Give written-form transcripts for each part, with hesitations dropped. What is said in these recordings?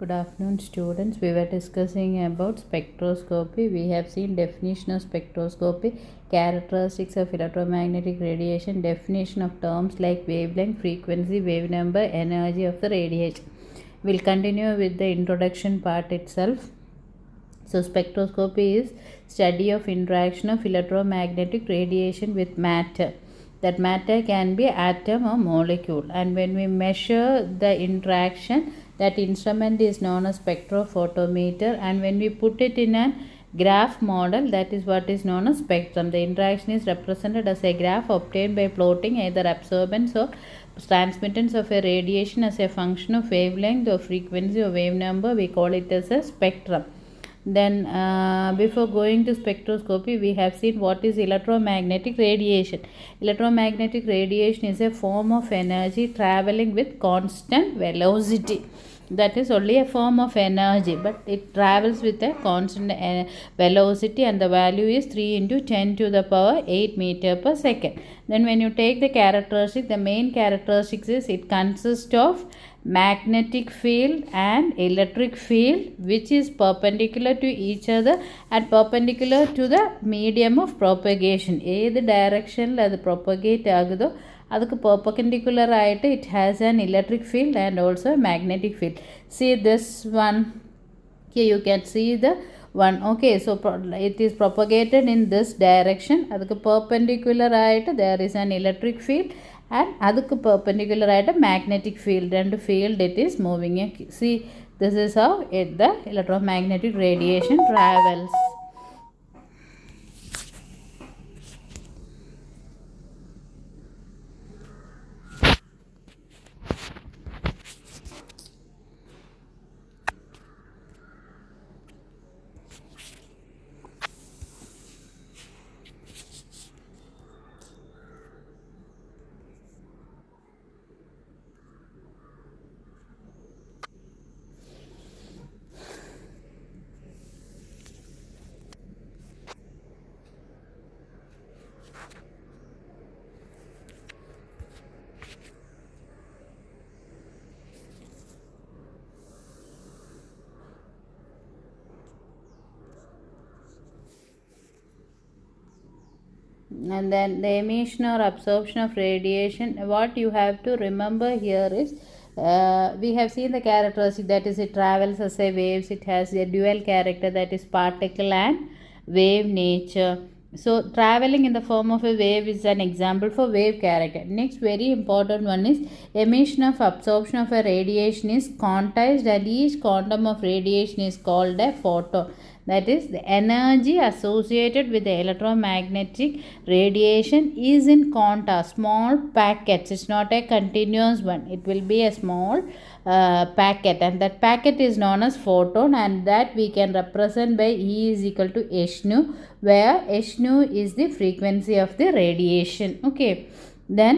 Good afternoon, students. We were discussing about spectroscopy. We have seen definition of spectroscopy, characteristics of electromagnetic radiation, definition of terms like wavelength, frequency, wave number, energy of the radiation. We'll continue with the introduction part itself. So, spectroscopy is study of interaction of electromagnetic radiation with matter. That matter can be atom or molecule, and when we measure the interaction, that instrument is known as spectrophotometer, and when we put it in a graph model, that is what is known as spectrum. The interaction is represented as a graph obtained by plotting either absorbance or transmittance of a radiation as a function of wavelength or frequency or wave number. We call it as a spectrum. Then before going to spectroscopy, we have seen what is electromagnetic radiation. Electromagnetic radiation is a form of energy traveling with constant velocity. That is only a form of energy, but it travels with a constant velocity, and the value is 3 into 10 to the power 8 meter per second. Then when you take the characteristic, the main characteristics is it consists of magnetic field and electric field which is perpendicular to each other and perpendicular to the medium of propagation. ഏത് ഡയറക്ഷനിൽ അത് propagate ആകുതോ അതുക്ക് perpendicular ആയിട്ട് it has an electric field and also a magnetic field. See this one here, you can see the one. Okay, so it is propagated in this direction. അതുക്ക് perpendicular ആയിട്ട് there is an electric field and adukku perpendicular ആയിട്ട് magnetic field and field it is moving. See, this is how the electromagnetic radiation travels. And then the emission or absorption of radiation, what you have to remember here is we have seen the characteristic, that is it travels as a waves. It has a dual character, that is particle and wave nature. So traveling in the form of a wave is an example for wave character. Next very important one is emission of absorption of a radiation is quantized, and each quantum of radiation is called a photon. That is, the energy associated with the electromagnetic radiation is in quanta, small packets. It's not a continuous one. It will be a small packet, and that packet is known as photon, and that we can represent by E is equal to h nu, where h nu is the frequency of the radiation. Okay, then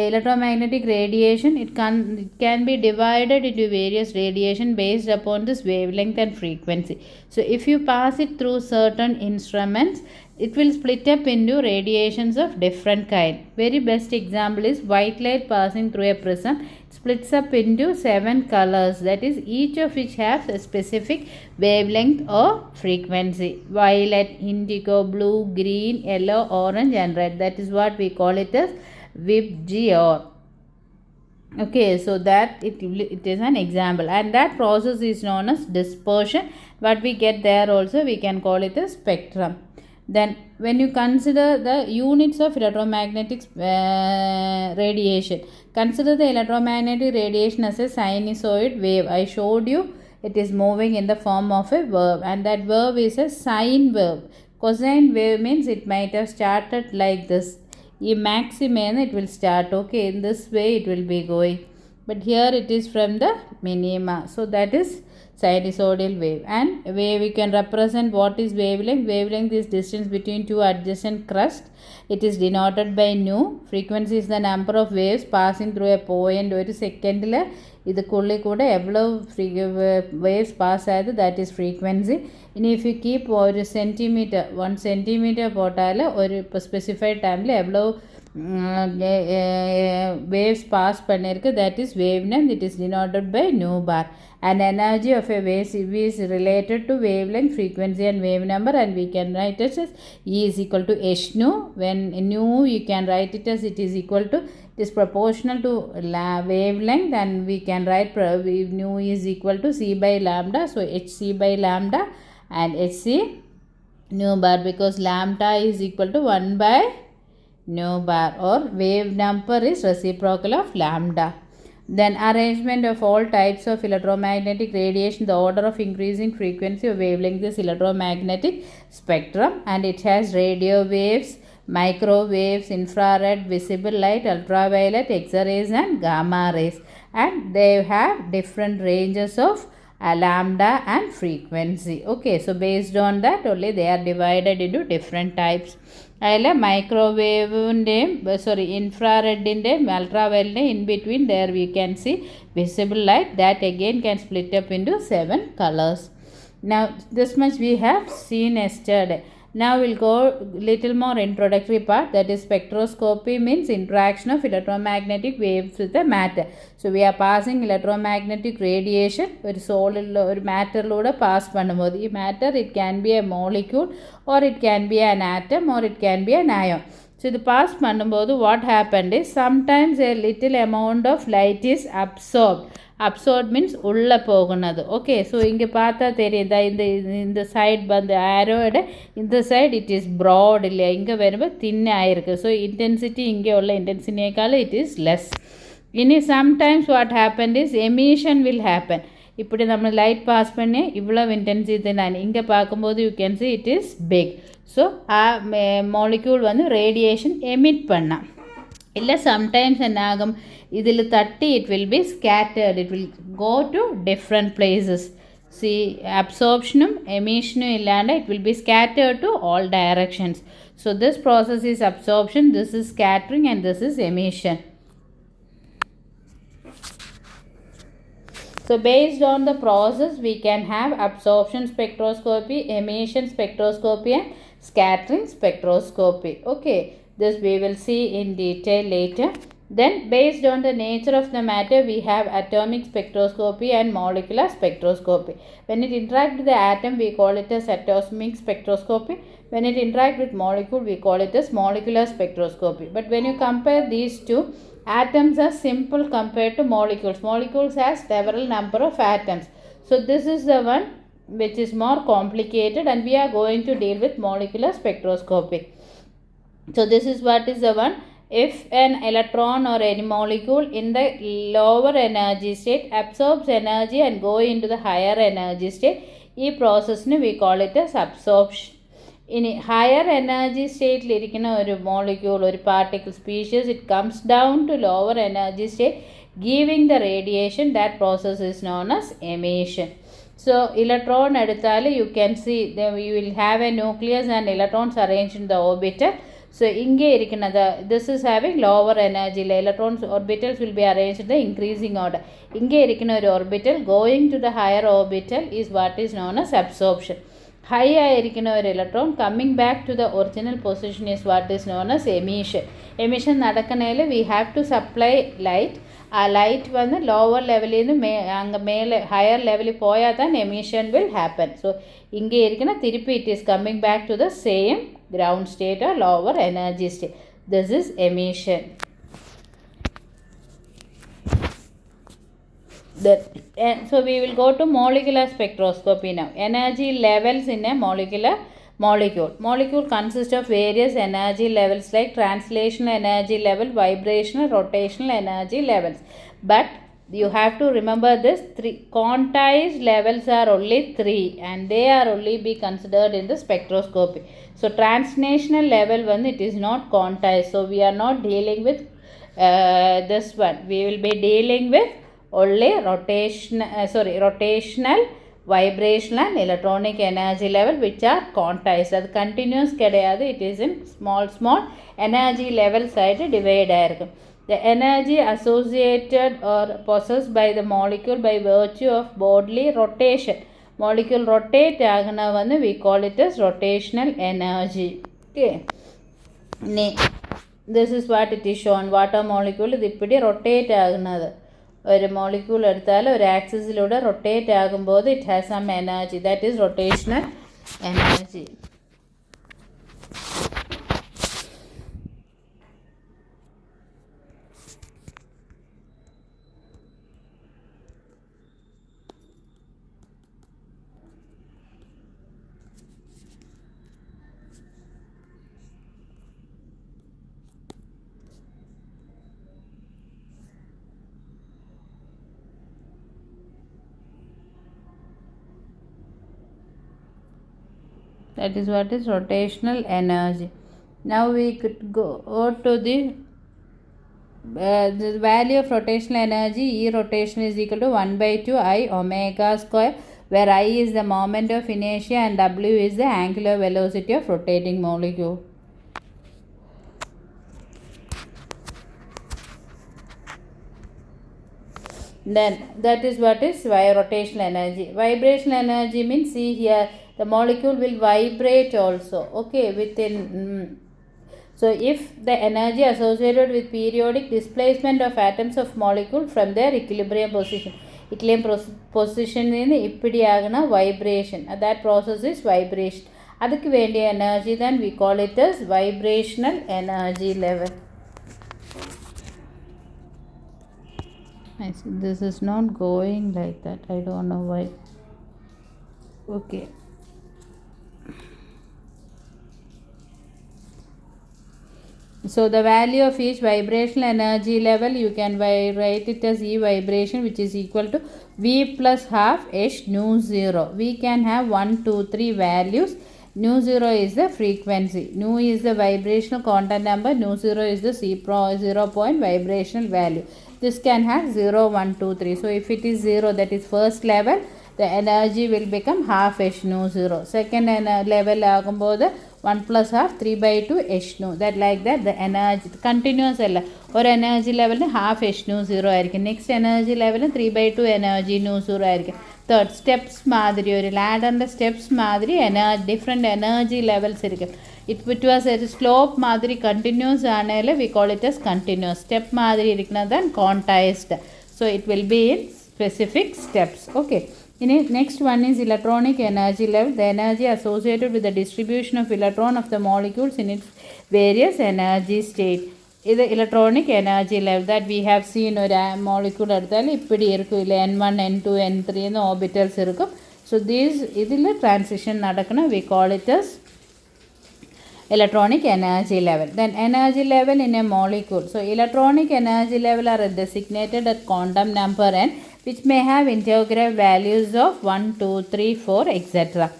electromagnetic radiation, it can be divided into various radiation based upon this wavelength and frequency. So if you pass it through certain instruments, it will split up into radiations of different kind. Very best example is white light passing through a prism. It splits up into 7 colors, that is each of which has a specific wavelength or frequency: violet, indigo, blue, green, yellow, orange and red. That is what we call it as VIBGYOR. Okay, so that it is an example, and that process is known as dispersion. What we get there also, we can call it a spectrum. Then when you consider the units of electromagnetic radiation, consider the electromagnetic radiation as a sinusoid wave. I showed you it is moving in the form of a verb, and that verb is a sine wave. Cosine wave means it might have started like this. In maximum it will start, okay, in this way it will be going, but here it is from the minima. So that is sinusoidal wave. And wave, we can represent what is wavelength. Wavelength is distance between two adjacent crusts. It is denoted by nu. Frequency is the number of waves passing through a point. ഒരു സെക്കൻഡിൽ ഇതുക്കുള്ളിൽ കൂടെ എவ்வளോ waves pass ആയത്, that is frequency. ഇനി if you keep ഒരു centimetre 1 centimetre പോട്ടാൽ ഒരു specified ടൈമിൽ എவ்வளோ waves pass பண்ணிருக்கு, that is wavelength. It is denoted by nu bar. And energy of a wave is related to wavelength, frequency and wave number, and we can write it as E is equal to h nu. When nu you can write it as it is equal to, it is proportional to wavelength, and we can write nu is equal to c by lambda. So hc by lambda and hc nu bar, because lambda is equal to 1 by nu bar, or wave number is reciprocal of lambda. Then arrangement of all types of electromagnetic radiation, the order of increasing frequency of wavelength is electromagnetic spectrum, and it has radio waves, microwaves, infrared, visible light, ultraviolet, X-rays and gamma rays, and they have different ranges of lambda and frequency. Okay, so based on that only they are divided into different types. അതിൽ മൈക്രോവേവിൻ്റെയും ഇൻഫ്രാറെഡിൻ്റെയും അൾട്രാവയലിൻ്റെയും in between there we can see visible light that again can split up into 7 colours. Now this much we have seen yesterday. Now we'll go little more introductory part, that is spectroscopy means interaction of electromagnetic waves with the matter. So we are passing electromagnetic radiation ഒരു സോളിൽ ഒരു മാറ്ററിലൂടെ pass பண்ணும்போது ഈ matter it can be a molecule or it can be an atom or it can be an ion. So ഇത് pass பண்ணும்போது what happened is sometimes a little amount of light is absorbed. Absorbed means உள்ள போகுனது. Okay, so இங்கே பார்த்தா தெரியுதா, இந்த side வந்து ஆரோட இந்த சைடு இட் இஸ் ப்ராட் இல்லையா, இங்கே வரும்போது தின்னாயிருக்கு. ஸோ இன்டென்சிட்டி இங்கே உள்ள இன்டென்சிட்டினேக்கால இட் இஸ் லெஸ். இனி sometimes what happen is emission will happen. இப்படி நம்ம லைட் பாஸ் பண்ணி இவ்வளோ இன்டென்சிட்டி நான் இங்கே பார்க்கும்போது you can see it is big. So molecule வந்து ரேடியேஷன் எமிட் பண்ணால் இல்லை சம்டைம்ஸ் என்ன ஆகும், ഇതിൽ തട്ടി it will be scattered, it will go to different places. See, absorptionum emissionum illanda it will be scattered to all directions. So this process is absorption, this is scattering, and this is emission. So based on the process we can have absorption spectroscopy, emission spectroscopy and scattering spectroscopy. Okay, this we will see in detail later. Then based on the nature of the matter we have atomic spectroscopy and molecular spectroscopy. When it interacts with the atom we call it as atomic spectroscopy. When it interacts with molecule we call it as molecular spectroscopy. But when you compare these two, atoms are simple compared to molecules. Molecules has several number of atoms. So this is the one which is more complicated, and we are going to deal with molecular spectroscopy. So this is what is the one. If an electron or any molecule in the lower energy state absorbs energy and go into the higher energy state, ഈ പ്രോസസ്സിന് we call it as absorption. ഇനി higher energy state ഇരിക്കുന്ന ഒരു molecule, ഒരു particle species, it comes down to lower energy state giving the radiation. That process is known as emission. So electron എടുത്താൽ you can see you will have a nucleus and electrons arranged in the orbital. So இங்கே இருக்கிறது this is having lower energy, electrons orbitals will be arranged in the increasing order. இங்கே இருக்கிற ஒரு orbital going to the higher orbital is what is known as absorption. High இருக்கிற ஒரு electron coming back to the original position is what is known as emission. Emission നടക്കുന്നതിൽ we have to supply light. ആ light വന്ന് lower ലെവലിൽ നിന്ന് അങ്ങ് മേലെ higher ലെവലിൽ പോയാൽ തന്നെ എമിഷൻ വിൽ ഹാപ്പൻ. സോ ഇங்கே ഇരിക്കുന്ന തിരുപ്പി it is coming back to the same ground state or lower energy state. This is emission. So we will go to molecular spectroscopy now. Energy levels in a molecule. Molecule consists of various energy levels like translational energy level, vibrational, rotational energy levels. But you have to remember this, quantized levels are only 3 and they are only be considered in the spectroscopy. So translational level when it is not quantized, so we are not dealing with this one. We will be dealing with only rotational, vibrational and electronic energy level which are quantized. That continuous கிடையாது, it is in small energy level side divide ஆயிருக்கும். The energy associated or possessed by the molecule by virtue of bodily rotation. Molecule rotate ஆகுனா வந்து we call it as rotational energy. Okay. This is what it is shown. Water molecule ഇതിപ്പിടി rotate ആകുന്നത്. ഒരു molecule എടുത്താൽ ഒരു ആക്സിസിലൂടെ rotate ആകുമ്പോൾ it has some energy, that is rotational energy. That is what is rotational energy. Now we could go to the value of rotational energy. E rotation is equal to 1 by 2 I omega square, where I is the moment of inertia and W is the angular velocity of rotating molecule. Then that is what is rotational energy. Vibrational energy means, see here, the molecule will vibrate also, okay, within. So if the energy associated with periodic displacement of atoms of molecule from their equilibrium position in ippidiagana vibration, that process is vibration. Adukku vendiya energy, then we call it as vibrational energy level. I see this is not going like that, I don't know why. Okay, so the value of each vibrational energy level, you can write it as E vibration, which is equal to V plus half H nu 0. We can have 1, 2, 3 values. Nu 0 is the frequency, nu is the vibrational quantum number, nu 0 is the 0 point vibrational value. This can have 0, 1, 2, 3. So if it is 0, that is first level, the energy will become half H nu 0. Second level ആകുമ്പോൾ 1 plus half 3 by 2 H nu. That like that the energy continuous അല്ല, ഒരു energy ലെവലിന് half H nu 0 ആയിരിക്കും. Next energy ലെവലിന് 3 by 2 energy nu 0 ആയിരിക്കും. Third steps മാതിരി, ഒരു ലാഡറിൻ്റെ സ്റ്റെപ്സ് മാതിരി ഡിഫറെൻറ്റ് എനർജി ലെവൽസ് ഇരിക്കും. ഇറ്റ് വാസ് ഒരു സ്ലോപ്പ് മാതിരി കണ്ടിന്യൂസ് ആണെങ്കിൽ we call it as continuous. Step മാതിരി ഇരിക്കുന്നത് quantized. So it will be in specific steps. Okay, ഇനി next one is electronic energy level. The energy associated with the distribution of electron of the molecules in its various energy state. ഇത് electronic energy level that we have seen. ഒരു molecule എടുത്താൽ ഇപ്പിടി ഇരിക്കില്ല, N1, N2, N3 എന്ന് orbitals ഇരിക്കും. So ഇതിൽ transition നടക്കണം. V call it S electronic energy level. Then energy level in a molecule. So electronic energy level are designated at quantum number n, which may have integral values of 1, 2, 3, 4, etc.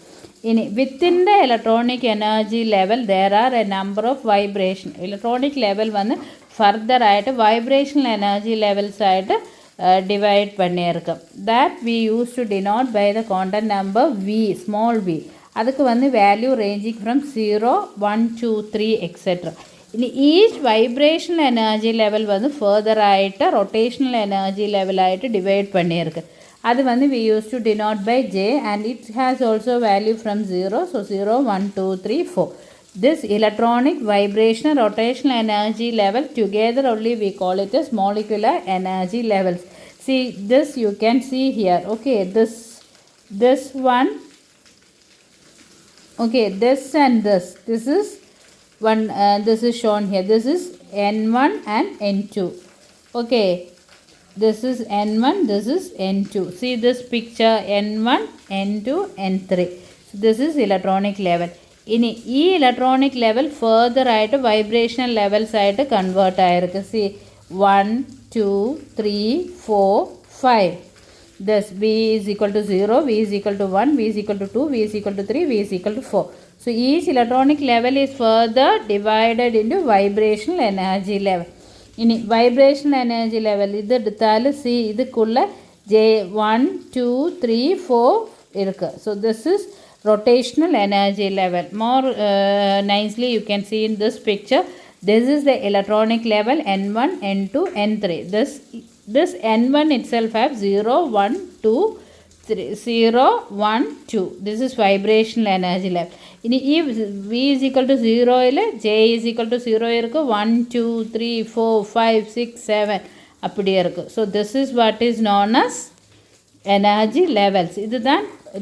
Within the electronic energy level there are a number of vibration. Electronic level வந்து further ஆயிட்டு vibrational energy levels ஆயிட்டு divide பண்ணியிருக்கும். That we used to denote by the quantum number V, small v. அதுக்கு வந்து value ranging from 0, 1, 2, 3 etcetera. இனி each vibrational energy level வந்து further ஆகிட்டு rotational energy level ஆகிட்டு divide பண்ணியிருக்கு. அது வந்து we use to denote by J and it has also value from 0. So 0, 1, 2, 3, 4. This electronic vibrational rotational energy level together only we call it as molecular energy levels. See this you can see here. Okay, this one. Okay, this and this is one, this is shown here. This is N1 and N2. Okay, this is N1, this is N2. See this picture, N1, N2, N3. So this is electronic level. In e electronic level further ആയിട്ട് vibrational levels ആയിട്ട് convert ആയിരിക്കും. See 1, 2, 3, 4, 5. Thus V is equal to 0, V is equal to 1, V is equal to 2, V is equal to 3, V is equal to 4. So each electronic level is further divided into vibrational energy level. In vibrational energy level, இது எடுத்தால் see இதுக்குள்ள J1, 2, 3, 4 இருக்கு. So this is rotational energy level. More nicely you can see in this picture. This is the electronic level N1, N2, N3. This N1 itself have 0, 1, 2, 0, 1, 2. This is vibrational energy level. If V is equal to 0, J is equal to 0, 1, 2, 3, 4, 5, 6, 7. So this is what is known as energy levels. It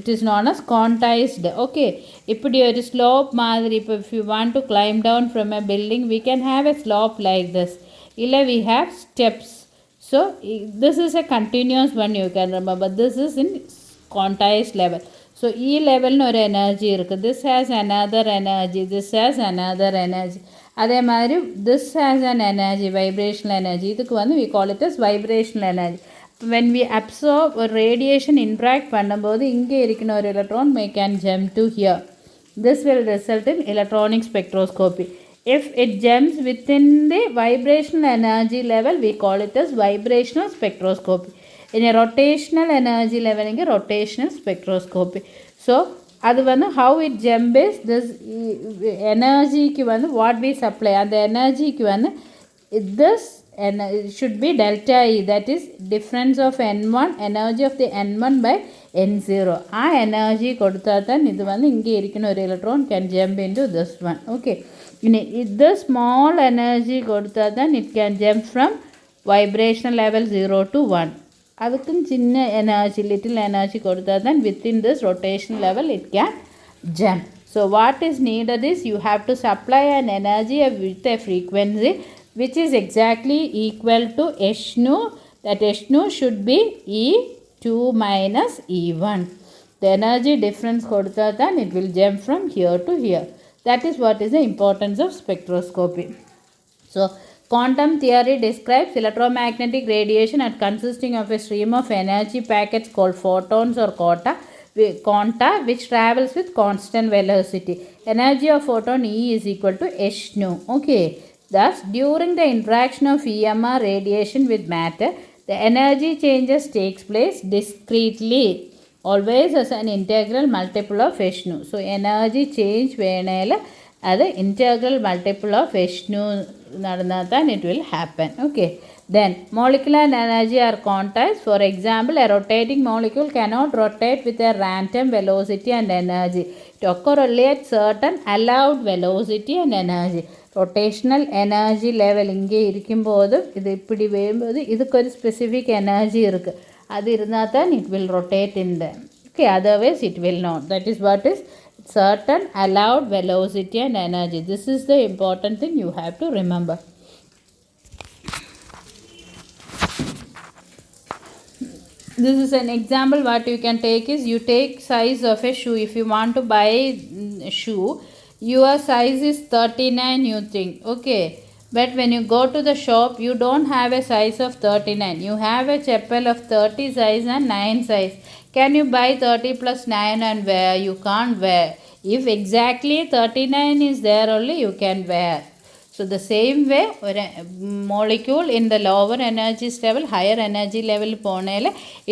is known as quantized. Okay, if you slope if you want to climb down from a building, we can have a slope like this. We have steps. So this is a continuous one, you can remember. This is in quantized level. So E level no energy irukku. This has another energy. This has another energy. This has an energy, vibrational energy. We call it as vibrational energy. When we absorb or radiation interact பண்ணும்போது இங்கே இருக்கிற ஒரு electron can jump to here. This will result in electronic spectroscopy. If it jumps within the vibrational energy level, we call it as vibrational spectroscopy. In a rotational energy level, rotational spectroscopy. So how it jump is this energy what we supply, and the energy this and it should be delta E, that is difference of N1, energy of the N1 by N0. Energy koduthathan idu inge irikuna or electron can jump into this one. Okay, this small energy koduthathan it can jump from vibrational level 0 to 1. adukku chinna energy, little energy koduthathan within this rotational level it can jump. So what is needed is you have to supply an energy with a frequency which is exactly equal to H nu. That H nu should be E2 minus E1. The energy difference then it will jump from here to here. That is what is the importance of spectroscopy. So quantum theory describes electromagnetic radiation as consisting of a stream of energy packets called photons or quanta which travels with constant velocity. Energy of photon E is equal to H nu. Okay. Thus, during the interaction of EMR radiation with matter, the energy changes takes place discretely, always as an integral multiple of H nu. So, energy change venela as an integral multiple of H nu, then it will happen. Okay. Then, molecular energy are quantized. For example, a rotating molecule cannot rotate with a random velocity and energy. It occurs only at certain allowed velocity and energy. Rotational energy level இங்கே இருக்கும்போது இது இப்படி வேம்போது இதுக்கு ஒரு specific energy இருக்குது. அது இருந்தால் தான் it will rotate in them. Okay, otherwise it will not. That is what is certain allowed velocity and energy. This is the important thing you have to remember. This is an example. What you can take is you take size of a shoe. If you want to buy a shoe, your size is 39, you think, okay, but when you go to the shop you don't have a size of 39, you have a chappal of 30 size and 9 size. Can you buy 30 plus 9 and wear? You can't wear. If exactly 39 is there only, you can wear. So the same way, a molecule in the lower energy level, higher energy level,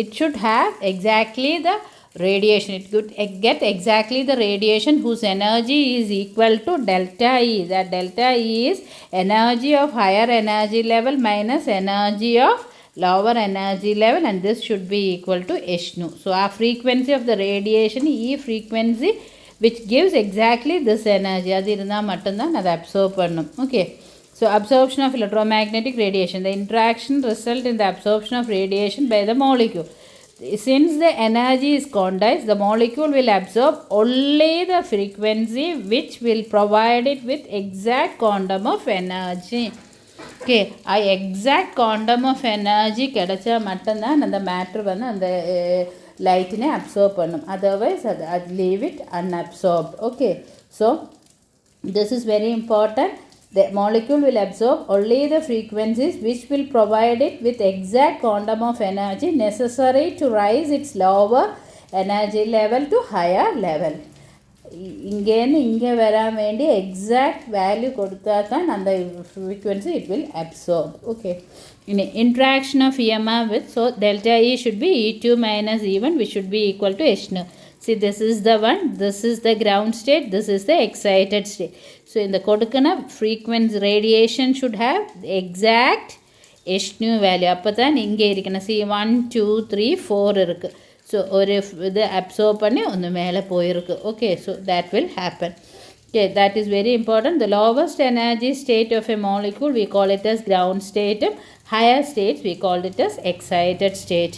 it should have exactly the radiation. It could get exactly the radiation whose energy is equal to delta E. That delta E is energy of higher energy level minus energy of lower energy level, and this should be equal to H nu. So our frequency of the radiation, E frequency, which gives exactly this energy, அது இருந்தால் மட்டும்தான் அதை absorb பண்ணும். Okay, so absorption of electromagnetic radiation. The interaction result in the absorption of radiation by the molecule. Since the energy is quantized, the molecule will absorb only the frequency which will provide it with exact quantum of energy. Okay, exact quantum of energy கிடைச்சா மட்டும்தான் அந்த matter அந்த லைட்டினை observe பண்ணும். Otherwise அது leave it unabsorbed. Okay, so this is very important. The molecule will absorb only the frequencies which will provide it with exact quantum of energy necessary to rise its lower energy level to higher level. இங்கேருந்து இங்கே வர வேண்டிய exact value கொடுத்தா தான் அந்த frequency it will absorb. Okay, in interaction of EMR with, so delta E should be E2 minus E1, which should be equal to H nu. See, this is the one, this is the ground state, this is the excited state. So in the kodukana frequency radiation should have the exact H nu value. அப்போ தான் இங்கே இருக்கணும். See, 1 2 3 4 இருக்குது. So ஒரு இது observe பண்ணி ஒன்று மேலே போயிருக்கு. Okay, so that will happen. Okay, that is very important. The lowest energy state of a molecule we call it as ground state. Higher states we call it as excited state.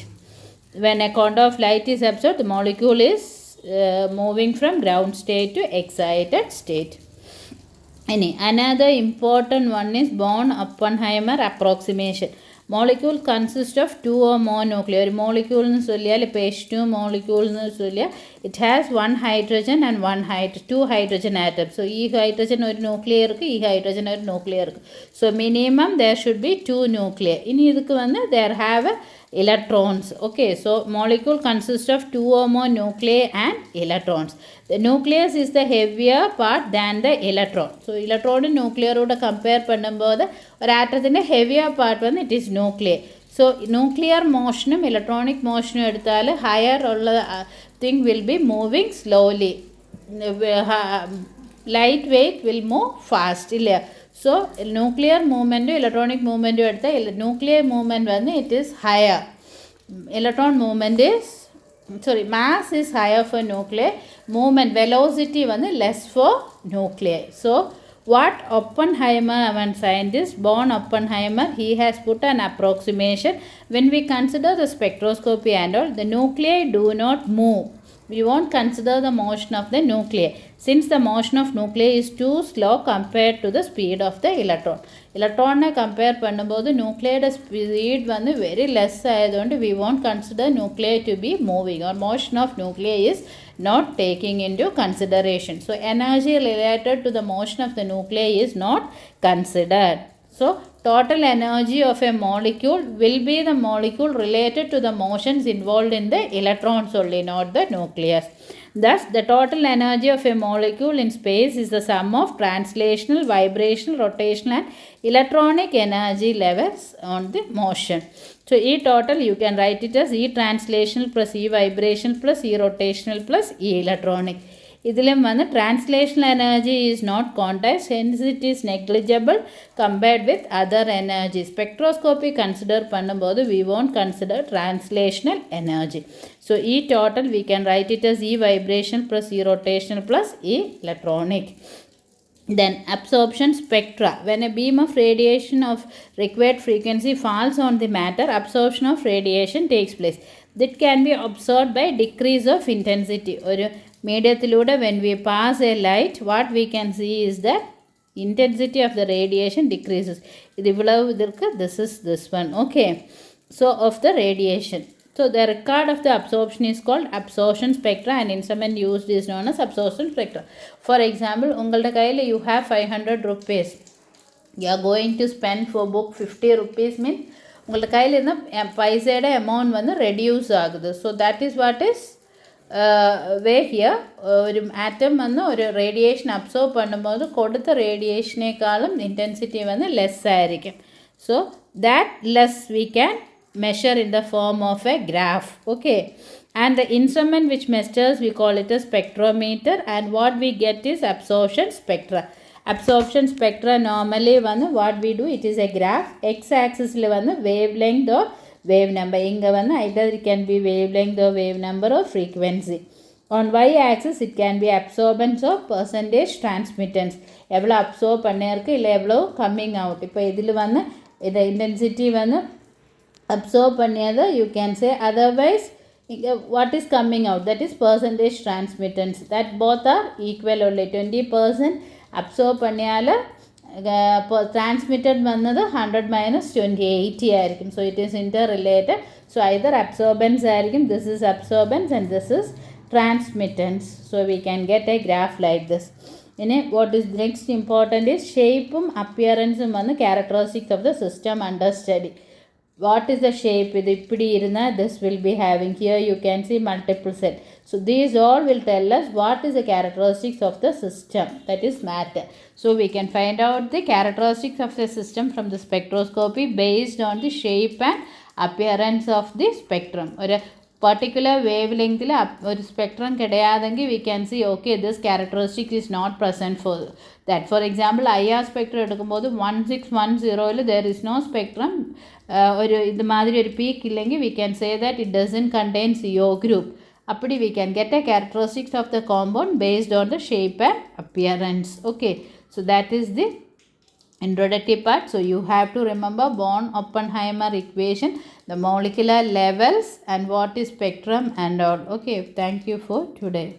When a quantum of light is absorbed, the molecule is moving from ground state to excited state. Another important one is Born-Oppenheimer approximation. Molecule consists of two or more nuclei. ഒരു molecule എന്ന് ചൊല്ലിയാൽ ഇപ്പോൾ H2 molecule എന്ന് ചൊല്ലിയാൽ it has one hydrogen and two hydrogen atoms. So ഈ hydrogen ഒരു nuclear ഇருக்கு, ഈ hydrogen ഒരു nuclear ഇருக்கு. So minimum there should be two nuclei. ഇനി ഇതൊക്കെ വന്ന് there have electrons. Okay, so molecule consists of two or more nuclei and electrons. The nucleus is the heavier part than the electron. So electron nuclear ഓട് compare பண்ணும்போது ഒരു ആറ്റത്തിൻ്റെ heavier part വന്ന് it is nuclei. So nuclear motionും electronic motionും എടുത്താൽ higher ഉള്ള thing will be moving slowly. Light weight will move fast. ഇല്ല, so nuclear movement electronic movement എടുത്താൽ nuclear movement വന്ന് it is higher. Electron movement is mass is higher for nuclei, movement velocity வந்து less for nuclei. So what Oppenheimer, one scientist Born-Oppenheimer, he has put an approximation. When we consider the spectroscopy and all, the nuclei do not move. We won't consider the motion of the nuclei, since the motion of nuclei is too slow compared to the speed of the electron. Electron compare பண்ணும்போது nucleiயோட speed வந்து very less ஆயதுകൊണ്ട് we won't consider nuclei to be moving, or motion of nuclei is not taking into consideration. So energy related to the motion of the nuclei is not considered. So total energy of a molecule will be the molecule related to the motions involved in the electrons only, not the nucleus. Thus, the total energy of a molecule in space is the sum of translational, vibrational, rotational and electronic energy levels on the motion. So, E total you can write it as E translational plus E vibrational plus E rotational plus E electronic. ഇതിലും വന്ന് translational energy is not quantized, hence it is negligible compared with other energy. Spectroscopy consider பண்ணும்போது we won't consider translational energy. So E total we can write it as E vibration plus E rotational plus E electronic. Then absorption spectra. When a beam of radiation of required frequency falls on the matter, absorption of radiation takes place. That can be observed by decrease of intensity. ഒരു മീഡിയത്തിലൂടെ when we pass a light, what we can see is that intensity of the radiation decreases. ഇത് ഇவ்வளவு ഇതിற்கு this is this one. Okay, so of the radiation. So the record of the absorption is called absorption spectra, and instrument used is known as absorption spectra. For example, உங்களுடைய கையில் you have 500 rupees. You are going to spend for book 50 rupees means உங்களுடைய கையில் இருந்த பைசையோட amount வந்து reduce ஆகுது. So that is what is way here. ഒരു atom വന്ന് ഒരു റേഡിയേഷൻ അബ്സോർബ് பண்ணும்போது കൊടുത്ത റേഡിയേഷനേക്കാളും ഇൻറ്റൻസിറ്റി വന്ന് ലെസ് ആയിരിക്കും. So that less we can measure in the form of a graph. Okay, and the instrument which measures we call it a spectrometer, and what we get is absorption spectra. Absorption spectra normally one what we do, it is a graph. X axis le one wavelength or wave number, inga one either it can be wavelength or wave number or frequency. On y axis it can be absorbance or percentage transmittance, evlo absorb pannirukku illa evlo coming out. Ipo idil vanna ida intensity vanna absorb பண்ணியது you can say, otherwise what is coming out, that is percentage transmittance. That both are equal only. 20% absorb பண்ணியால transmitted വന്നത് 100 minus 20 80 ആയിരിക്കും. So it is interrelated. So either absorbance ആയിരിക്കും, this is absorbance and this is transmittance. So we can get a graph like this. ഇനി what is next important is shapeും appearanceും വന്ന് characteristics of the system under study. What is the shape? ഇത് ഇപ്പിടി ഇരുന്ന this will be having, here you can see multiple set. So these all will tell us what is the characteristics of the system, that is matter. So we can find out the characteristics of the system from the spectroscopy based on the shape and appearance of the spectrum. ഒരു particular wavelength ഒരു spectrum കിടയാതെങ്കിൽ we can see okay this characteristic is not present for that. For example IR spectrum എടുക്കുമ്പോൾ 1610 there is no spectrum ഒരു ഇതുമാതിരി ഒരു peak ഇല്ലെങ്കിൽ we can say that it doesn't contain CO group. அப்படி we can get a characteristics of the compound based on the shape and appearance. Okay, so that is the introductory part. So you have to remember Born-Oppenheimer equation, the molecular levels and what is spectrum and all. Okay, thank you for today.